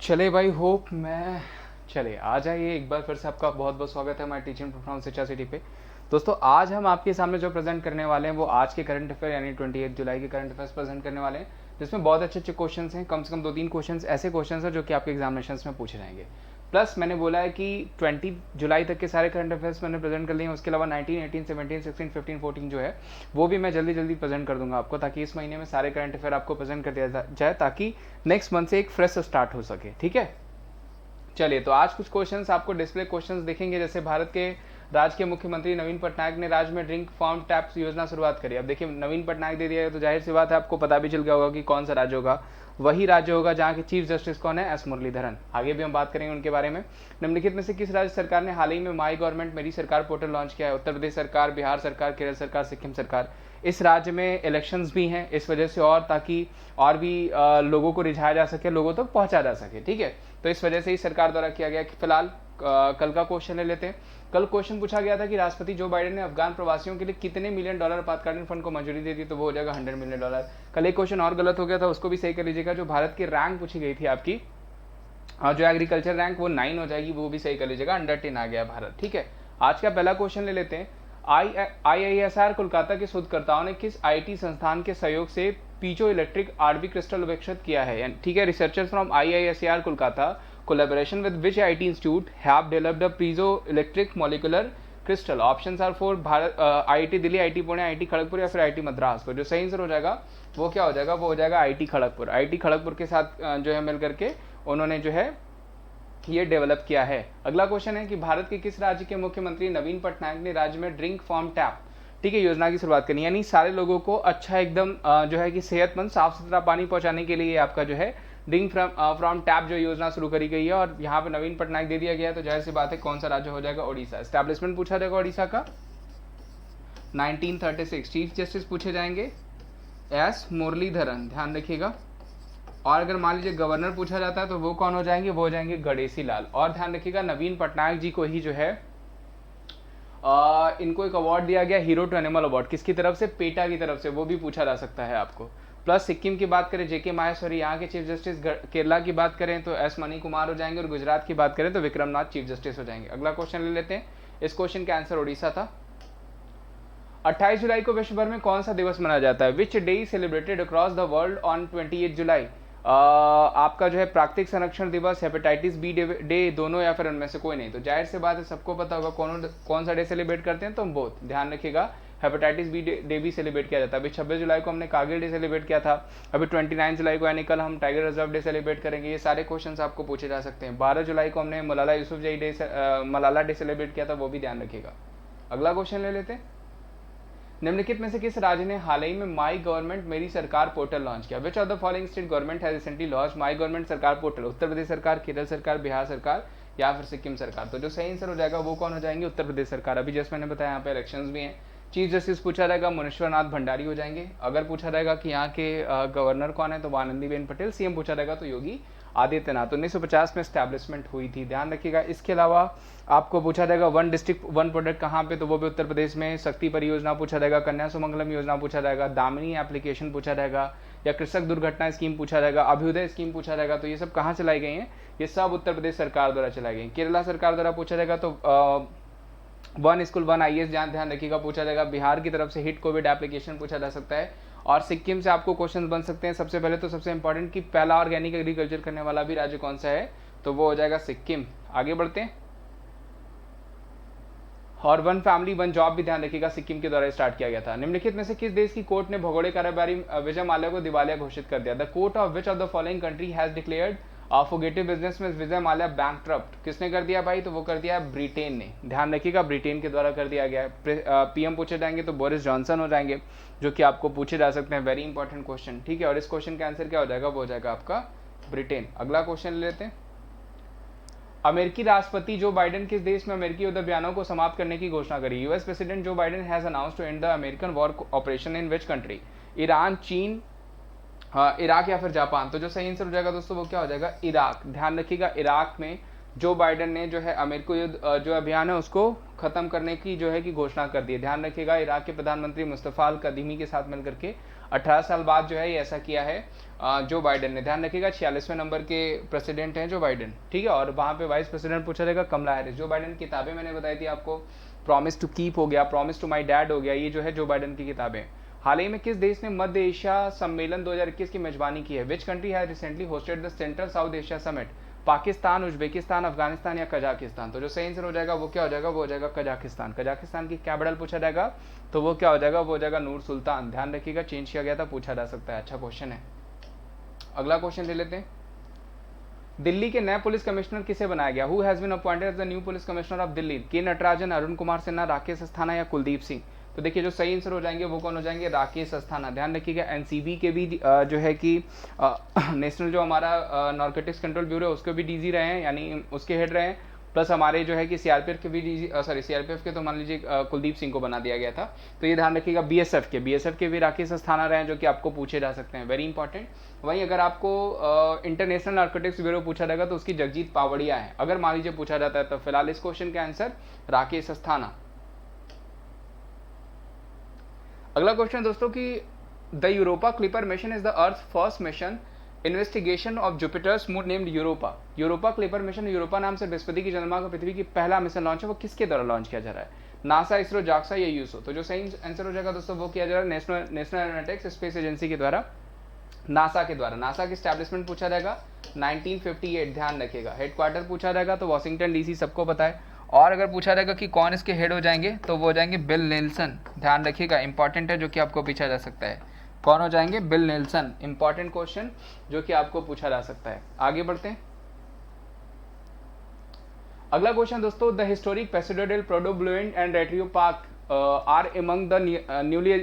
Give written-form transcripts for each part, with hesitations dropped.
चले भाई होप मैं चले आ जाइए एक बार फिर से आपका बहुत बहुत स्वागत है हमारे टीचिंग प्रोग्राम शिक्षा सिटी पे। दोस्तों आज हम आपके सामने जो प्रेजेंट करने वाले हैं वो आज के करंट अफेयर यानी 28 जुलाई के करंट अफेयर्स प्रेजेंट करने वाले हैं, जिसमें बहुत अच्छे अच्छे क्वेश्चंस हैं। कम से कम 2-3 क्वेश्चंस ऐसे क्वेश्चंस हैं जो कि आपके एग्जामिनेशन में पूछे जाएंगे। प्लस मैंने बोला है कि 20 जुलाई तक के सारे करंट अफेयर्स मैंने प्रेजेंट कर लिए हैं। उसके अलावा 19, 18, 17, 16, 15, 14 जो है वो भी मैं जल्दी जल्दी प्रेजेंट कर दूंगा आपको, ताकि इस महीने में सारे करंट अफेयर आपको प्रेजेंट कर दिया जाए, ताकि नेक्स्ट मंथ से एक फ्रेश स्टार्ट हो सके। ठीक है, चलिए तो आज कुछ क्वेश्चंस आपको डिस्प्ले क्वेश्चंस दिखेंगे। जैसे भारत के राज्य के मुख्यमंत्री नवीन पटनायक ने राज्य में ड्रिंक फार्म टैप्स योजना शुरुआत करी। अब देखिए नवीन पटनायक दे दिया है तो जाहिर सी बात है आपको पता भी चल गया होगा कि कौन सा राज्य होगा। वही राज्य होगा जहां के चीफ जस्टिस कौन है, एस मुरलीधरन। आगे भी हम बात करेंगे उनके बारे में। निम्नलिखित में से किस राज्य सरकार ने हाल ही में माई गवर्नमेंट मेरी सरकार पोर्टल लॉन्च किया है? उत्तर प्रदेश सरकार, बिहार सरकार, केरल सरकार, सिक्किम सरकार। इस राज्य में इलेक्शंस भी हैं इस वजह से, और ताकि और भी लोगों को रिझाया जा सके, लोगों तक पहुंचा जा सके। ठीक है, तो इस वजह से ही सरकार द्वारा किया गया। कि फिलहाल कल का क्वेश्चन ले लेते हैं। कल क्वेश्चन पूछा गया था कि राष्ट्रपति जो बाइडेन ने अफगान प्रवासियों के लिए कितने मिलियन डॉलर आपातकालीन फंड को मंजूरी दे दी, तो वो हो जाएगा 100 मिलियन डॉलर। कल एक क्वेश्चन और गलत हो गया था, उसको भी सही कर लीजिएगा। जो भारत की रैंक पूछी गई थी आपकी, जो एग्रीकल्चर रैंक, वो 9 हो जाएगी, वो भी सही कर लीजिएगा। अंडर 10 आ गया भारत। ठीक है, आज का पहला क्वेश्चन ले लेते हैं। IISR कोलकाता के शोधकर्ताओं ने किस IT संस्थान के सहयोग से पीजो इलेक्ट्रिक RB क्रिस्टल विकसित किया है? ठीक है, researchers from IISR Kolkata collaboration with which IT institute have developed a piezo electric molecular crystal. Options are for Bharat, IIT Delhi, IIT Pune, IIT Kharagpur या फिर IIT मद्रास। तो जो सही आंसर हो जाएगा वो क्या हो जाएगा, वो हो जाएगा IIT खड़गपुर। IIT खड़गपुर के साथ जो है मिल करके उन्होंने जो है ये डेवलप किया है। अगला क्वेश्चन है कि भारत के किस राज्य के मुख्यमंत्री नवीन पटनायक ने राज्य में ड्रिंक फार्म टैप, ठीक है, योजना की शुरुआत करनी, यानी सारे लोगों को अच्छा एकदम जो है कि सेहतमंद साफ सुथरा पानी पहुंचाने के लिए आपका जो है ड्रिंक फ्रॉम टैप जो योजना शुरू करी गई है, और यहाँ पे नवीन पटनायक दे दिया गया है। तो जाहिर सी बात है कौन सा राज्य हो जाएगा, ओडिशा। एस्टैब्लिशमेंट पूछा जाएगा ओडिशा का 1936। चीफ जस्टिस पूछे जाएंगे एस मुरलीधरन, ध्यान रखिएगा। और अगर मान लीजिए गवर्नर पूछा जाता है तो वो कौन हो जाएंगे, वो हो जाएंगे गणेशी लाल। और ध्यान रखिएगा नवीन पटनायक जी को ही जो है इनको एक अवार्ड दिया गया, हीरो टू एनिमल अवार्ड। किसकी तरफ से, पेटा की तरफ से, वो भी पूछा जा सकता है आपको। प्लस सिक्किम की बात करें JK माहेश्वरी, यहाँ के चीफ जस्टिस। केरला की बात करें तो S मनी कुमार हो जाएंगे, और गुजरात की बात करें तो विक्रमनाथ चीफ जस्टिस हो जाएंगे। अगला क्वेश्चन ले लेते हैं। इस क्वेश्चन का आंसर ओडिशा था। 28 जुलाई को विश्व भर में कौन सा दिवस मनाया जाता है? Which day celebrated across the world on 28 जुलाई? आपका जो है प्राकृतिक संरक्षण दिवस, हेपेटाइटिस बी डे, दोनों या फिर उनमें से कोई नहीं। तो जाहिर सी बात है सबको पता होगा कौन सा डे सेलिब्रेट करते हैं, तो हम बोथ। ध्यान रखिएगा हेपेटाइटिस बी डे भी सेलिब्रेट किया जाता है। अभी 26 जुलाई को हमने कारगिल डे सेलिब्रेट किया था। अभी 29 जुलाई को यानी कल हम टाइगर रिजर्व डे सेलिब्रेट करेंगे। ये सारे क्वेश्चन आपको पूछे जा सकते हैं। 12 जुलाई को हमने Malala Yousafzai day Malala day celebrate किया था, वो भी ध्यान रखिएगा। अगला क्वेश्चन ले लेते हैं। निम्नलिखित में से किस राज्य ने हाल ही में माई गवर्नमेंट मेरी सरकार पोर्टल लॉन्च किया? विच of the following state government has recently launch my government सरकार पोर्टल? उत्तर प्रदेश सरकार, केरल सरकार, बिहार सरकार या फिर सिक्किम सरकार। तो जो सही आंसर हो जाएगा वो कौन हो जाएंगे, उत्तर प्रदेश सरकार। अभी जैसे मैंने बताया यहाँ पे इलेक्शंस भी हैं। चीफ जस्टिस पूछा जाएगा मुनीश्वर नाथ भंडारी हो जाएंगे। अगर पूछा जाएगा कि यहाँ के गवर्नर कौन है तो आनंदीबेन पटेल। CM पूछा जाएगा तो योगी आदित्यनाथ। 1950 में स्टैब्लिशमेंट हुई थी, ध्यान रखिएगा। इसके अलावा आपको पूछा जाएगा वन डिस्ट्रिक्ट वन प्रोडक्ट कहाँ पे, तो वो भी उत्तर प्रदेश में। शक्ति परियोजना पूछा जाएगा, कन्या सुमंगलम योजना पूछा जाएगा, दामिनी एप्लीकेशन पूछा जाएगा, या कृषक दुर्घटना स्कीम पूछा जाएगा, अभ्युदय स्कीम पूछा जाएगा। तो ये सब कहाँ चलाई गई हैं, ये सब उत्तर प्रदेश सरकार द्वारा चलाई गई। केरला सरकार द्वारा पूछा जाएगा तो वन स्कूल वन IAS ध्यान रखिएगा पूछा जाएगा। बिहार की तरफ से हिट कोविड एप्लीकेशन पूछा जा सकता है। और सिक्किम से आपको क्वेश्चन बन सकते हैं। सबसे पहले तो सबसे इंपॉर्टेंट कि पहला ऑर्गेनिक एग्रीकल्चर करने वाला भी राज्य कौन सा है, तो वो हो जाएगा सिक्किम। आगे बढ़ते हैं। और वन फैमिली वन जॉब भी ध्यान रखिएगा सिक्किम के द्वारा स्टार्ट किया गया था। निम्नलिखित में से किस देश की कोर्ट ने भगोड़े कारोबारी विजय माल्या को दिवालिया घोषित कर दिया? The court of which of the following country has declared fugitive business में विजय माल्या बैंकक्रप्ट? किसने कर दिया भाई, तो वो कर दिया ब्रिटेन ने। ध्यान रखिएगा ब्रिटेन के द्वारा कर दिया गया है। PM पूछे जाएंगे तो बोरिस जॉनसन हो जाएंगे, जो कि आपको पूछे जा सकते हैं। वेरी इंपॉर्टेंट क्वेश्चन, ठीक है। और इस क्वेश्चन का आंसर क्या हो जाएगा, वो हो जाएगा आपका ब्रिटेन। अगला क्वेश्चन ले लेते हैं। अमेरिकी राष्ट्रपति जो बाइडेन किस देश में अमेरिकी युद्ध अभियानों को समाप्त करने की घोषणा करी? US प्रेसिडेंट जो Biden has announced to end the American war operation in which country? Iran, चीन, इराक या फिर जापान। तो जो सही आंसर हो जाएगा दोस्तों वो क्या हो जाएगा, इराक। ध्यान रखिएगा इराक में जो बाइडेन ने जो है अमेरिकी युद्ध जो अभियान है उसको खत्म करने की जो है कि घोषणा कर दी है। ध्यान रखिएगा इराक के प्रधानमंत्री मुस्तफा अल कदीमी के साथ मिलकर के 18 साल बाद जो है ये ऐसा किया है। जो बाइडेन ने, ध्यान रखिएगा 46वें नंबर के प्रेसिडेंट हैं जो बाइडेन, ठीक है। और वहाँ पे वाइस प्रेसिडेंट पूछा जाएगा कमला हैरिस। जो बाइडेन की किताबें मैंने बताई थी आपको, प्रॉमिस टू कीप हो गया, प्रॉमिस टू माई डैड हो गया, ये जो है जो बाइडेन की किताबें। हाल ही में किस देश ने मध्य एशिया सम्मेलन 2021 की मेजबानी की है? Which country has recently hosted the central south Asia summit? Pakistan, Uzbekistan, Afghanistan या कजाकिस्तान? तो जो सही आंसर हो जाएगा वो क्या हो जाएगा, वो हो जाएगा कजाकिस्तान। कजाकिस्तान की कैपिटल पूछा जाएगा तो वो क्या हो जाएगा, वो हो जाएगा नूर सुल्तान। ध्यान रखिएगा, चेंज किया गया था, पूछा जा सकता है। अच्छा क्वेश्चन है। अगला क्वेश्चन ले लेते हैं। दिल्ली के नए पुलिस कमिश्नर किसे बनाया गया? Who has been appointed as the new police commissioner of Delhi? K Natarajan, Arun Kumar Sinha, Rakesh Asthana या कुलदीप सिंह? तो देखिए जो सही आंसर हो जाएंगे वो कौन हो जाएंगे, राकेश अस्थाना। ध्यान रखिएगा एनसीबी के भी जो है कि नेशनल जो हमारा नारकोटिक्स कंट्रोल ब्यूरो उसके भी डीजी रहे हैं, यानी उसके हेड रहे हैं। प्लस हमारे जो है कि सीआरपीएफ के भी डीजी, सॉरी सीआरपीएफ के तो मान लीजिए कुलदीप सिंह को बना दिया गया था। तो ये ध्यान रखिएगा बीएसएफ के भी राकेश अस्थाना रहे हैं, जो कि आपको पूछे जा सकते हैं, वेरी इंपॉर्टेंट। वहीं अगर आपको इंटरनेशनल नारकोटिक्स ब्यूरो पूछा जाएगा तो उसकी जगजीत पावड़िया है, अगर मान लीजिए पूछा जाता है। तो फिलहाल इस क्वेश्चन का आंसर राकेश अस्थाना। अगला क्वेश्चन दोस्तों कि the Europa clipper mission is the earth first mission investigation of Jupiter's moon named Europa. Europa clipper mission, Europa नाम से बृहस्पति की चंद्रमा का पृथ्वी की पहला मिशन लॉन्च है, वो किसके द्वारा लॉन्च किया जा रहा है? नासा, इसरो, जाक्सा या यूसो? तो जो सही आंसर हो जाएगा दोस्तों वो किया जा रहा है नेशनल एरोनॉटिक्स स्पेस एजेंसी के द्वारा, नासा के द्वारा। नासा की स्टैब्लिशमेंट पूछा जाएगा 1958, ध्यान रखिएगा। हेडक्वार्टर पूछा जाएगा तो वॉशिंगटन डीसी, सबको पता है। और अगर पूछा जाएगा कि कौन इसके हेड हो जाएंगे तो वो हो जाएंगे बिल नेल्सन। ध्यान रखिएगा, इंपॉर्टेंट है, जो कि आपको पूछा जा सकता है। कौन हो जाएंगे? Bill Nelson. इंपॉर्टेंट क्वेश्चन जो कि आपको पूछा जा सकता है। आगे बढ़ते हैं। अगला क्वेश्चन दोस्तों, the historic Paseo del Prado Buen and Retiro park are among the newly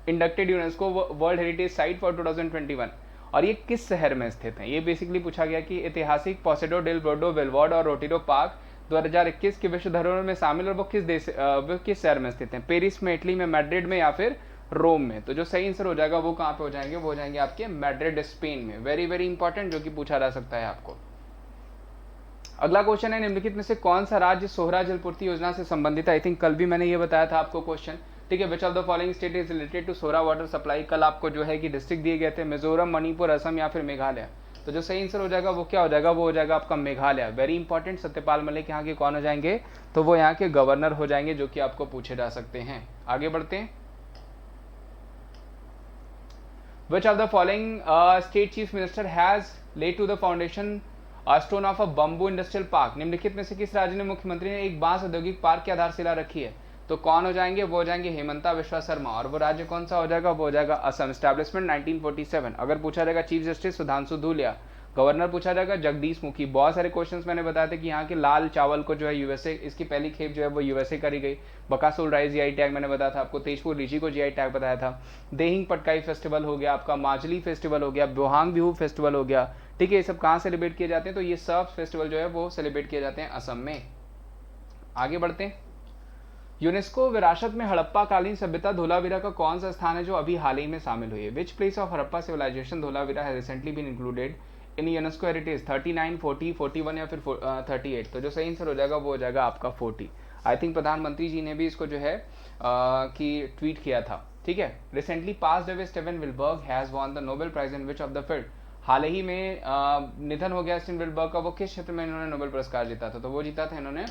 inducted UNESCO world heritage site for 2021। और ये किस शहर में स्थित है? ये बेसिकली पूछा गया कि ऐतिहासिक पोसेडो डेल ब्रोडो वेलवॉर्ड और रोटिरो पार्क 2021 के विश्व धरोहर में शामिल, और वो किस शहर में स्थित है? पेरिस में, इटली में, मैड्रिड में या फिर रोम में? तो जो सही आंसर हो जाएगा वो कहाँ पे हो जाएंगे, वो हो जाएंगे आपके मैड्रिड स्पेन में। वेरी वेरी इंपॉर्टेंट, जो कि पूछा जा सकता है आपको। अगला क्वेश्चन है, निम्नलिखित में से कौन सा राज्य सोहरा जलपूर्ति योजना से संबंधित है? आई थिंक कल भी मैंने ये बताया था आपको क्वेश्चन, ठीक है। Which of the following state is related to Sohra water supply? कल आपको जो है कि डिस्ट्रिक्ट दिए गए थे, मिजोरम, मणिपुर, असम या फिर मेघालय। तो जो सही आंसर हो जाएगा वो क्या हो जाएगा, वो हो जाएगा आपका मेघालय। वेरी इंपॉर्टेंट, सत्यपाल मलिक यहाँ के कौन हो जाएंगे, तो वो यहाँ के गवर्नर हो जाएंगे, जो कि आपको पूछे जा सकते हैं। आगे बढ़ते हैं। Which of the following state chief minister has laid to the foundation stone of a bamboo industrial park? निम्नलिखित में से किस राज्य ने मुख्यमंत्री ने एक बांस औद्योगिक पार्क की आधारशिला रखी है? तो कौन हो जाएंगे, वो हो जाएंगे हेमंता बिश्वा शर्मा। और वो राज्य कौन सा हो जाएगा, वो हो जाएगा असम। स्टैब्लिशमेंट 1947। अगर पूछा जाएगा chief justice Sudhanshu Dhulia, governor पूछा जाएगा जगदीश मुखी। बहुत सारे क्वेश्चंस मैंने बताया थे कि यहाँ के लाल चावल को जो है यूएसए, इसकी पहली खेप जो है वो यूएसए करी गई। बकासुर राइस जीआई टैग मैंने बताया था आपको। तेजपुर लीची को जीआई टैग बताया था। देहिंग पटकाई फेस्टिवल हो गया आपका, माजली फेस्टिवल हो गया, बोहांग बिहू फेस्टिवल हो गया, ठीक है। ये सब कहाँ सेलिब्रेट किए जाते हैं? तो ये सब फेस्टिवल जो है वो सेलिब्रेट किए जाते हैं असम में। आगे बढ़ते हैं। यूनेस्को विरासत में हड़प्पा कालीन सभ्यता धोलावीरा का कौन सा स्थान है जो अभी हाल ही में शामिल हुई है? Which place of Harappa civilization Dholavira has recently been included in UNESCO heritage? 39, 40, 41 या फिर 38? तो जो सही आंसर हो जाएगा वो हो जाएगा आपका 40। आई थिंक प्रधानमंत्री जी ने भी इसको जो है कि ट्वीट किया था, ठीक है। Recently passed away Steven Weinberg has won the Nobel prize in which of the field? हाल ही में निधन हो गया स्टीवन विलबर्ग का, वो किस क्षेत्र में इन्होंने नोबेल पुरस्कार जीता था? तो वो जीता था इन्होंने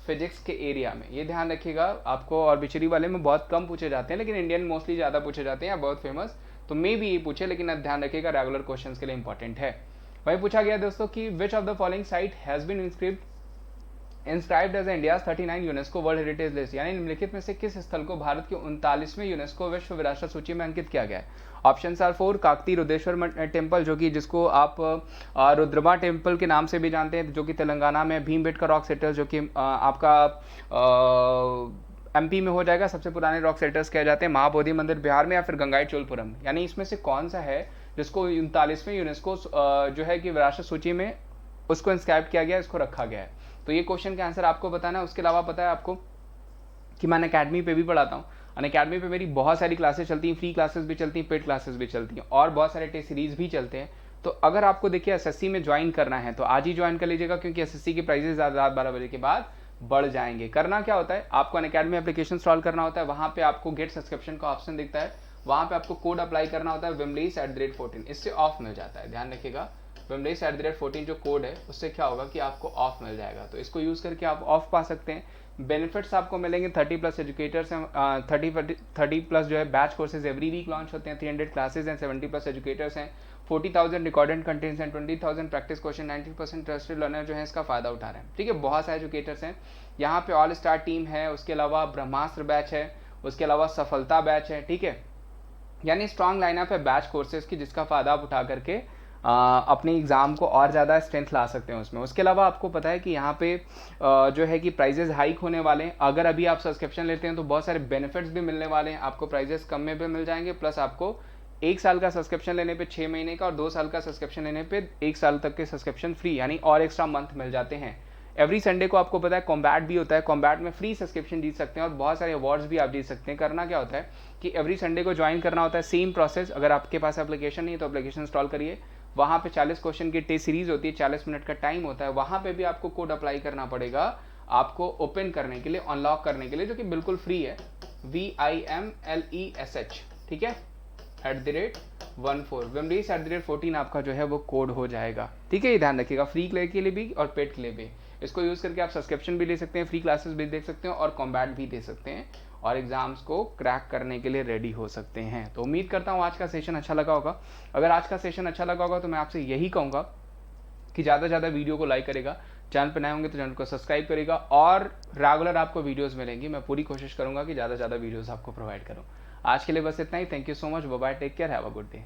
फिजिक्स के एरिया में। ये ध्यान रखिएगा आपको, और बिचरी वाले में बहुत कम पूछे जाते हैं, लेकिन इंडियन मोस्टली ज़्यादा पूछे जाते हैं, बहुत फेमस। तो मे भी ये पूछे, लेकिन अब ध्यान रखिएगा रेगुलर क्वेश्चंस के लिए इंपॉर्टेंट है। वही पूछा गया दोस्तों कि which of the following site has been inscribed as India's 39 UNESCO world heritage list? यानी निम्नलिखित में से किस स्थल को भारत के 39वें यूनेस्को विश्व विरासत सूची में अंकित किया गया है? Option are 4 Kakati Rudreshwar temple, जो कि जिसको आप रुद्रमा टेम्पल के नाम से भी जानते हैं, जो कि तेलंगाना में। भीमबेटका रॉक सेटल्स, जो कि आपका एमपी में हो जाएगा, सबसे पुराने रॉक सेटल्स कहे जाते हैं। महाबोधि मंदिर बिहार में, या फिर गंगाई चोलपुरम। यानी इसमें से कौन सा है जिसको 39वें यूनेस्को जो है कि विरासत सूची में उसको इंस्क्राइब किया गया, इसको रखा गया है? तो ये क्वेश्चन का आंसर आपको बताना है। उसके अलावा पता है आपको कि मैं अकेडमी पे भी पढ़ाता हूँ। अकेडमी पे मेरी बहुत सारी क्लासेस चलती हैं, फ्री क्लासेस भी चलती हैं, पेड क्लासेस भी चलती हैं, और बहुत सारे टेस्ट सीरीज भी चलते हैं। तो अगर आपको देखिए एसएससी में ज्वाइन करना है तो आज ही ज्वाइन कर लीजिएगा, क्योंकि एसएससी के प्राइजेस रात 12 बजे के बाद बढ़ जाएंगे। करना क्या होता है, आपको अनअकैडमी एप्लीकेशन इंस्टॉल करना होता है। वहाँ पे आपको गेट सब्सक्रिप्शन का ऑप्शन दिखता है, वहाँ पे आपको कोड अप्लाई करना होता है wimleys@14, इससे ऑफ मिल जाता है। ध्यान रखिएगा, wimleys@14 जो कोड है उससे क्या होगा कि आपको ऑफ मिल जाएगा, तो इसको यूज़ करके आप ऑफ पा सकते हैं। बेनिफिट्स आपको मिलेंगे, 30+ एजुकेटर्स हैं, 30+ जो है batch courses every week launch होते हैं, 300 क्लासेज हैं, 70+ एजुकेटर्स हैं, 40,000 रिकॉर्डेड कंटेंट्स हैं, 20,000 प्रैक्टिस क्वेश्चन, 90% ट्रस्टेड लर्नर जो है इसका फायदा उठा रहे हैं। ठीक है, बहुत सारे एजुकेटर्स हैं यहाँ पे, ऑल स्टार टीम है, उसके अलावा ब्रह्मास्त्र बैच है, उसके अलावा सफलता बैच है। ठीक है, यानी स्ट्रॉन्ग लाइनअप है बैच कोर्सेज की, जिसका फायदा आप उठा करके अपने एग्ज़ाम को और ज़्यादा स्ट्रेंथ ला सकते हैं उसमें। उसके अलावा आपको पता है कि यहाँ पे जो है कि प्राइजेस हाइक होने वाले हैं। अगर अभी आप सब्सक्रिप्शन लेते हैं तो बहुत सारे बेनिफिट्स भी मिलने वाले हैं, आपको प्राइजेस कम में भी मिल जाएंगे, प्लस आपको 1 साल का सब्सक्रिप्शन लेने पे 6 महीने का और 2 साल का सब्सक्रिप्शन लेने पे 1 साल तक के सब्सक्रिप्शन फ्री, यानी और एक्स्ट्रा मंथ मिल जाते हैं। एवरी संडे को आपको पता है कॉम्बैट भी होता है, कॉम्बैट में फ्री सब्सक्रिप्शन जीत सकते हैं और बहुत सारे अवार्ड्स भी आप जीत सकते हैं। करना क्या होता है कि एवरी संडे को ज्वाइन करना होता है, सेम प्रोसेस। अगर आपके पास एप्लीकेशन नहीं है तो एप्लीकेशन इंस्टॉल करिए, वहाँ पे 40 क्वेश्चन की टेस्ट सीरीज होती है, 40 मिनट का टाइम होता है, वहाँ पे भी आपको कोड अप्लाई करना पड़ेगा आपको ओपन करने के लिए, अनलॉक करने के लिए, जो कि बिल्कुल फ्री है, VIMLESH, ठीक है, @14 wimleys@14 आपका जो है वो कोड हो जाएगा। ठीक है, ये ध्यान रखिएगा, फ्री के लिए भी और पेड के लिए भी। इसको यूज़ करके आप सब्सक्रिप्शन भी ले सकते हैं, फ्री क्लासेस भी देख सकते हैं और कॉम्बैट भी दे सकते हैं और एग्जाम्स को क्रैक करने के लिए रेडी हो सकते हैं। तो उम्मीद करता हूँ आज का सेशन अच्छा लगा होगा। अगर आज का सेशन अच्छा लगा होगा तो मैं आपसे यही कहूँगा कि ज़्यादा से ज़्यादा वीडियो को लाइक करेगा, चैनल पर नए होंगे तो चैनल को सब्सक्राइब करेगा और रेगुलर आपको वीडियोस मिलेंगी। मैं पूरी कोशिश करूँगा कि ज़्यादा से ज़्यादा वीडियोस आपको प्रोवाइड करूँ। आज के लिए बस इतना ही। Thank you so much, bye bye, take care, have a good day.